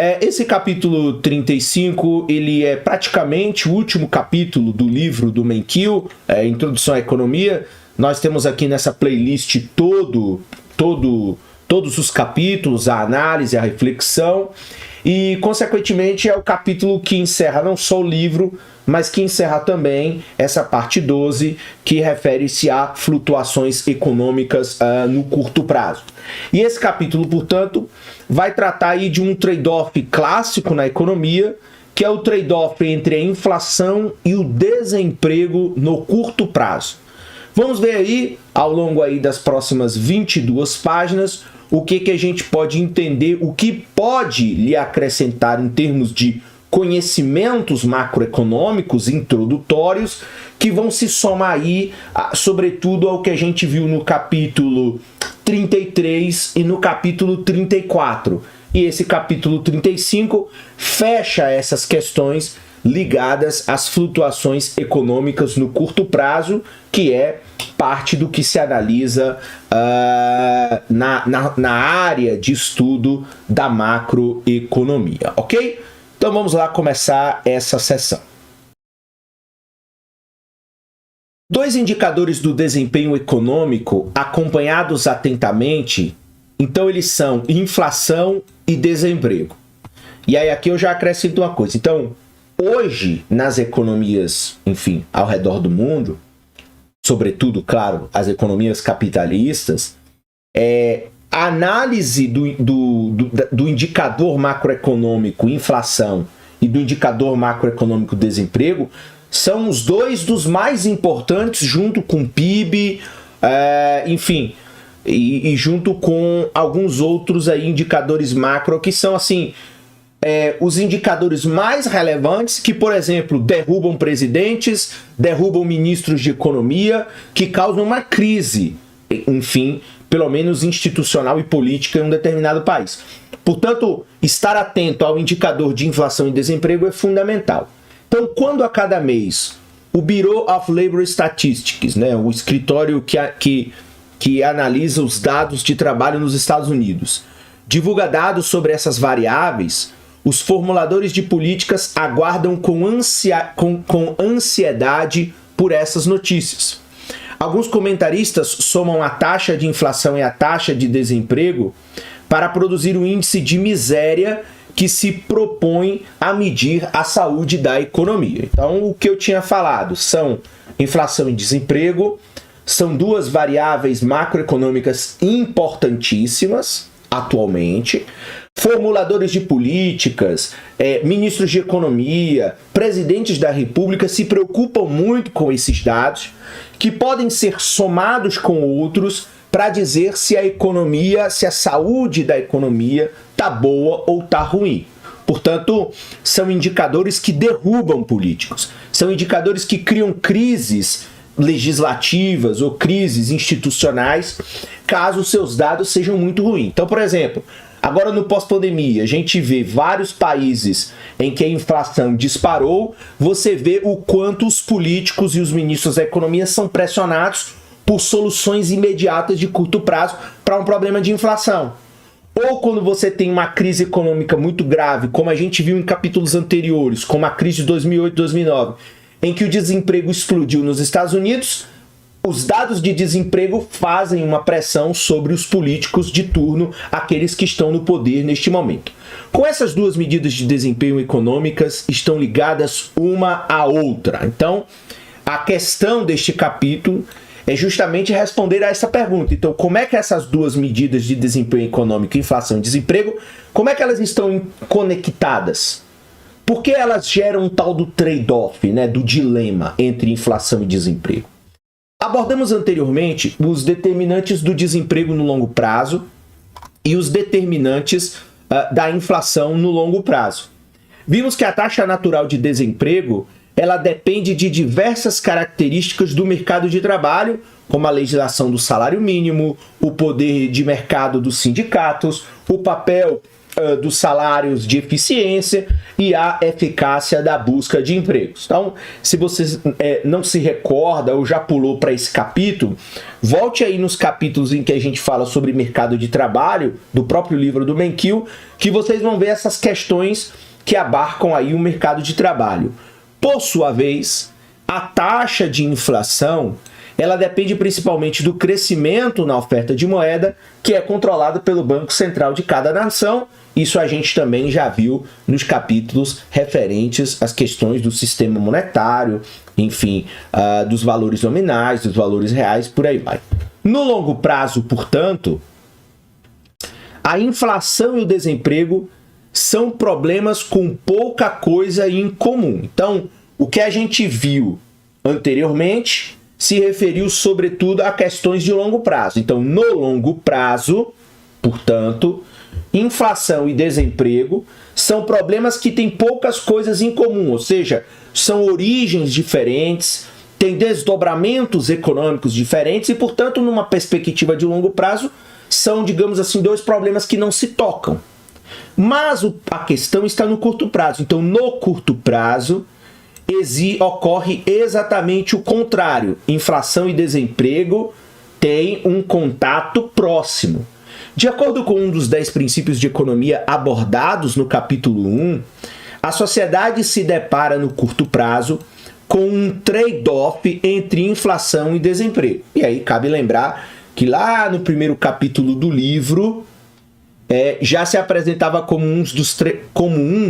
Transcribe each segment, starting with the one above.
Esse capítulo 35, ele é praticamente o último capítulo do livro do Menkil, Introdução à Economia. Nós temos aqui nessa playlist todos os capítulos, a análise, a reflexão, e, consequentemente, é o capítulo que encerra não só o livro, mas que encerra também essa parte 12, que refere-se a flutuações econômicas no curto prazo. E esse capítulo, portanto, vai tratar aí de um trade-off clássico na economia, que é o trade-off entre a inflação e o desemprego no curto prazo. Vamos ver aí, ao longo aí das próximas 22 páginas, o que a gente pode entender, o que pode lhe acrescentar em termos de conhecimentos macroeconômicos introdutórios, que vão se somar aí, sobretudo, ao que a gente viu no capítulo 33 e no capítulo 34. E esse capítulo 35 fecha essas questões ligadas às flutuações econômicas no curto prazo, que é parte do que se analisa na área de estudo da macroeconomia, ok? Então vamos lá começar essa sessão. Dois indicadores do desempenho econômico acompanhados atentamente, então eles são inflação e desemprego. E aí aqui eu já acrescento uma coisa. Então, hoje, nas economias, enfim, ao redor do mundo, sobretudo, claro, as economias capitalistas, a análise do indicador macroeconômico inflação e do indicador macroeconômico desemprego são os dois dos mais importantes, junto com o PIB, enfim, e junto com alguns outros aí indicadores macro que são, assim, os indicadores mais relevantes que, por exemplo, derrubam presidentes, derrubam ministros de economia, que causam uma crise, enfim, pelo menos institucional e política em um determinado país. Portanto, estar atento ao indicador de inflação e desemprego é fundamental. Então, quando a cada mês o Bureau of Labor Statistics, né, o escritório que analisa os dados de trabalho nos Estados Unidos, divulga dados sobre essas variáveis, os formuladores de políticas aguardam com ansiedade por essas notícias. Alguns comentaristas somam a taxa de inflação e a taxa de desemprego para produzir um índice de miséria que se propõe a medir a saúde da economia. Então, o que eu tinha falado são inflação e desemprego, são duas variáveis macroeconômicas importantíssimas atualmente. Formuladores de políticas, ministros de economia, presidentes da república se preocupam muito com esses dados, que podem ser somados com outros para dizer se a economia, se a saúde da economia está boa ou está ruim. Portanto, são indicadores que derrubam políticos, são indicadores que criam crises legislativas ou crises institucionais, caso seus dados sejam muito ruins. Então, por exemplo, agora no pós-pandemia, a gente vê vários países em que a inflação disparou, você vê o quanto os políticos e os ministros da economia são pressionados por soluções imediatas de curto prazo para um problema de inflação. Ou quando você tem uma crise econômica muito grave, como a gente viu em capítulos anteriores, como a crise de 2008 e 2009, em que o desemprego explodiu nos Estados Unidos, os dados de desemprego fazem uma pressão sobre os políticos de turno, aqueles que estão no poder neste momento. Com essas duas medidas de desempenho econômicas estão ligadas uma à outra. Então, a questão deste capítulo é justamente responder a essa pergunta. Então, como é que essas duas medidas de desempenho econômico, inflação e desemprego, como é que elas estão conectadas? Por que elas geram um tal do trade-off, né, do dilema entre inflação e desemprego? Abordamos anteriormente os determinantes do desemprego no longo prazo e os determinantes da inflação no longo prazo. Vimos que a taxa natural de desemprego ela depende de diversas características do mercado de trabalho, como a legislação do salário mínimo, o poder de mercado dos sindicatos, o papel dos salários de eficiência e a eficácia da busca de empregos. Então, se você não se recorda ou já pulou para esse capítulo, volte aí nos capítulos em que a gente fala sobre mercado de trabalho, do próprio livro do Menkil, que vocês vão ver essas questões que abarcam aí o mercado de trabalho. Por sua vez, a taxa de inflação, ela depende principalmente do crescimento na oferta de moeda, que é controlado pelo Banco Central de cada nação. Isso a gente também já viu nos capítulos referentes às questões do sistema monetário, enfim, dos valores nominais, dos valores reais, por aí vai. No longo prazo, portanto, a inflação e o desemprego são problemas com pouca coisa em comum. Então, o que a gente viu anteriormente se referiu sobretudo a questões de longo prazo. Então, no longo prazo, portanto, inflação e desemprego são problemas que têm poucas coisas em comum, ou seja, são origens diferentes, têm desdobramentos econômicos diferentes e, portanto, numa perspectiva de longo prazo, são, digamos assim, dois problemas que não se tocam. Mas a questão está no curto prazo. Então, no curto prazo, ocorre exatamente o contrário. Inflação e desemprego têm um contato próximo. De acordo com um dos 10 princípios de economia abordados no capítulo 1, a sociedade se depara no curto prazo com um trade-off entre inflação e desemprego. E aí cabe lembrar que lá no primeiro capítulo do livro já se apresentava como um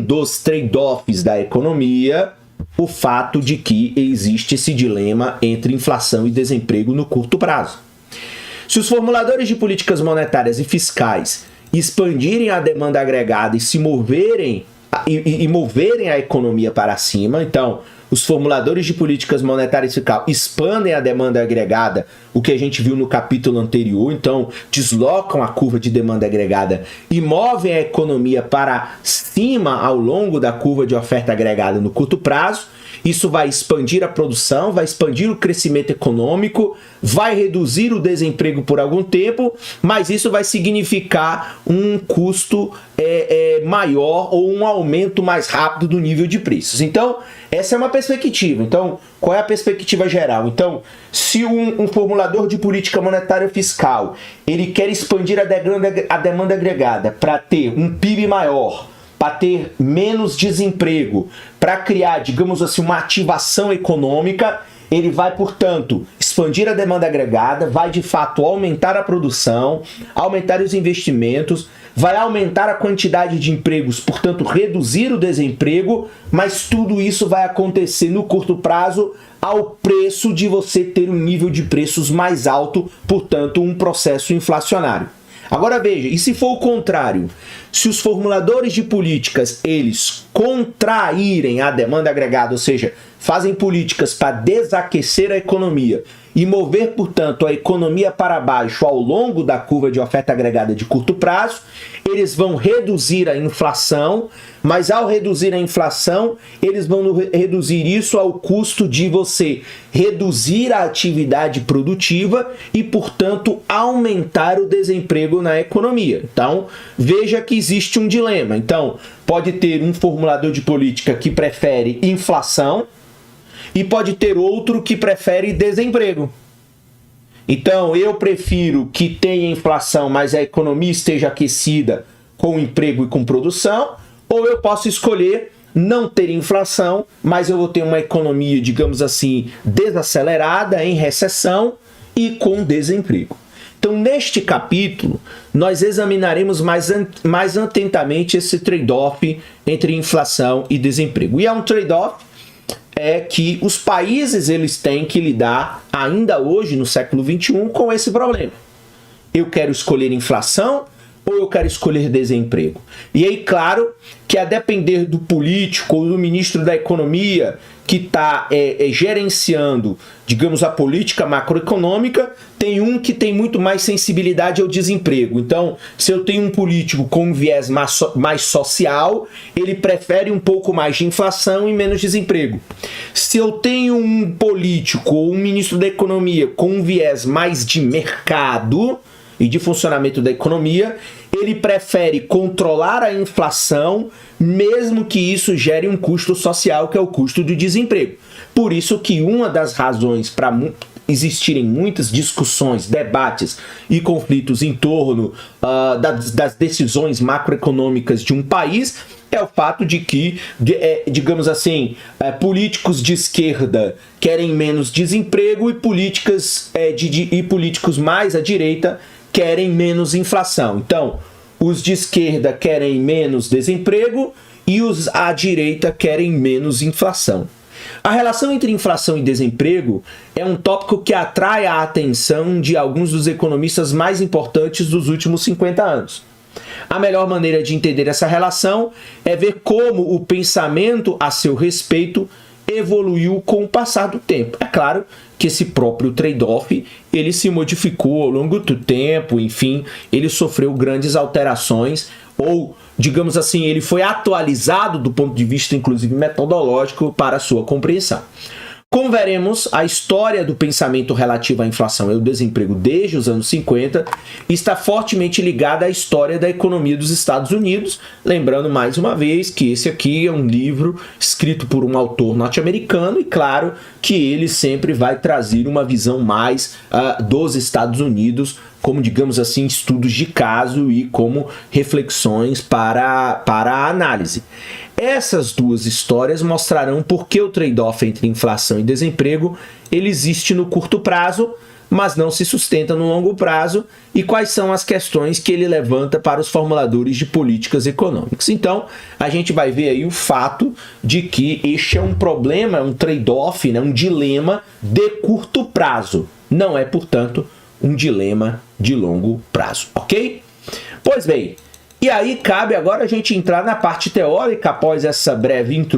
dos trade-offs da economia o fato de que existe esse dilema entre inflação e desemprego no curto prazo. Se os formuladores de políticas monetárias e fiscais expandirem a demanda agregada e se moverem a economia para cima, então os formuladores de políticas monetárias e fiscais expandem a demanda agregada, o que a gente viu no capítulo anterior, então deslocam a curva de demanda agregada e movem a economia para cima ao longo da curva de oferta agregada no curto prazo. Isso vai expandir a produção, vai expandir o crescimento econômico, vai reduzir o desemprego por algum tempo, mas isso vai significar um custo maior ou um aumento mais rápido do nível de preços. Então, essa é uma perspectiva. Então, qual é a perspectiva geral? Então, se um formulador de política monetária fiscal ele quer expandir a demanda agregada para ter um PIB maior, para ter menos desemprego, para criar, digamos assim, uma ativação econômica, ele vai, portanto, expandir a demanda agregada, vai de fato aumentar a produção, aumentar os investimentos, vai aumentar a quantidade de empregos, portanto, reduzir o desemprego, mas tudo isso vai acontecer no curto prazo ao preço de você ter um nível de preços mais alto, portanto, um processo inflacionário. Agora veja, e se for o contrário? Se os formuladores de políticas, eles contraírem a demanda agregada, ou seja, fazem políticas para desaquecer a economia e mover, portanto, a economia para baixo ao longo da curva de oferta agregada de curto prazo, eles vão reduzir a inflação, mas ao reduzir a inflação, eles vão reduzir isso ao custo de você reduzir a atividade produtiva e, portanto, aumentar o desemprego na economia. Então, veja que existe um dilema. Então, pode ter um formulador de política que prefere inflação e pode ter outro que prefere desemprego. Então, eu prefiro que tenha inflação, mas a economia esteja aquecida com emprego e com produção, ou eu posso escolher não ter inflação, mas eu vou ter uma economia, digamos assim, desacelerada, em recessão e com desemprego. Então, neste capítulo, nós examinaremos mais atentamente esse trade-off entre inflação e desemprego. E é um trade-off que os países eles têm que lidar, ainda hoje, no século XXI, com esse problema. Eu quero escolher inflação ou eu quero escolher desemprego? E aí, claro, que a depender do político ou do ministro da Economia que está gerenciando, digamos, a política macroeconômica, tem um que tem muito mais sensibilidade ao desemprego. Então, se eu tenho um político com um viés mais social, ele prefere um pouco mais de inflação e menos desemprego. Se eu tenho um político ou um ministro da Economia com um viés mais de mercado e de funcionamento da economia, ele prefere controlar a inflação, mesmo que isso gere um custo social, que é o custo do desemprego. Por isso que uma das razões para existirem muitas discussões, debates e conflitos em torno das decisões macroeconômicas de um país é o fato de que, digamos assim, políticos de esquerda querem menos desemprego e políticos mais à direita querem menos inflação. Então, os de esquerda querem menos desemprego e os à direita querem menos inflação. A relação entre inflação e desemprego é um tópico que atrai a atenção de alguns dos economistas mais importantes dos últimos 50 anos. A melhor maneira de entender essa relação é ver como o pensamento a seu respeito evoluiu com o passar do tempo. É claro que esse próprio trade-off, ele se modificou ao longo do tempo, enfim, ele sofreu grandes alterações, ou, digamos assim, ele foi atualizado do ponto de vista, inclusive, metodológico para a sua compreensão. Como veremos, a história do pensamento relativo à inflação e ao desemprego desde os anos 50 está fortemente ligada à história da economia dos Estados Unidos, lembrando mais uma vez que esse aqui é um livro escrito por um autor norte-americano e claro que ele sempre vai trazer uma visão mais dos Estados Unidos, como, digamos assim, estudos de caso e como reflexões para a análise. Essas duas histórias mostrarão por que o trade-off entre inflação e desemprego ele existe no curto prazo, mas não se sustenta no longo prazo, e quais são as questões que ele levanta para os formuladores de políticas econômicas. Então, a gente vai ver aí o fato de que este é um problema, um trade-off, né, um dilema de curto prazo. Não é, portanto, um dilema de longo prazo, ok? Pois bem, e aí cabe agora a gente entrar na parte teórica após essa breve introdução.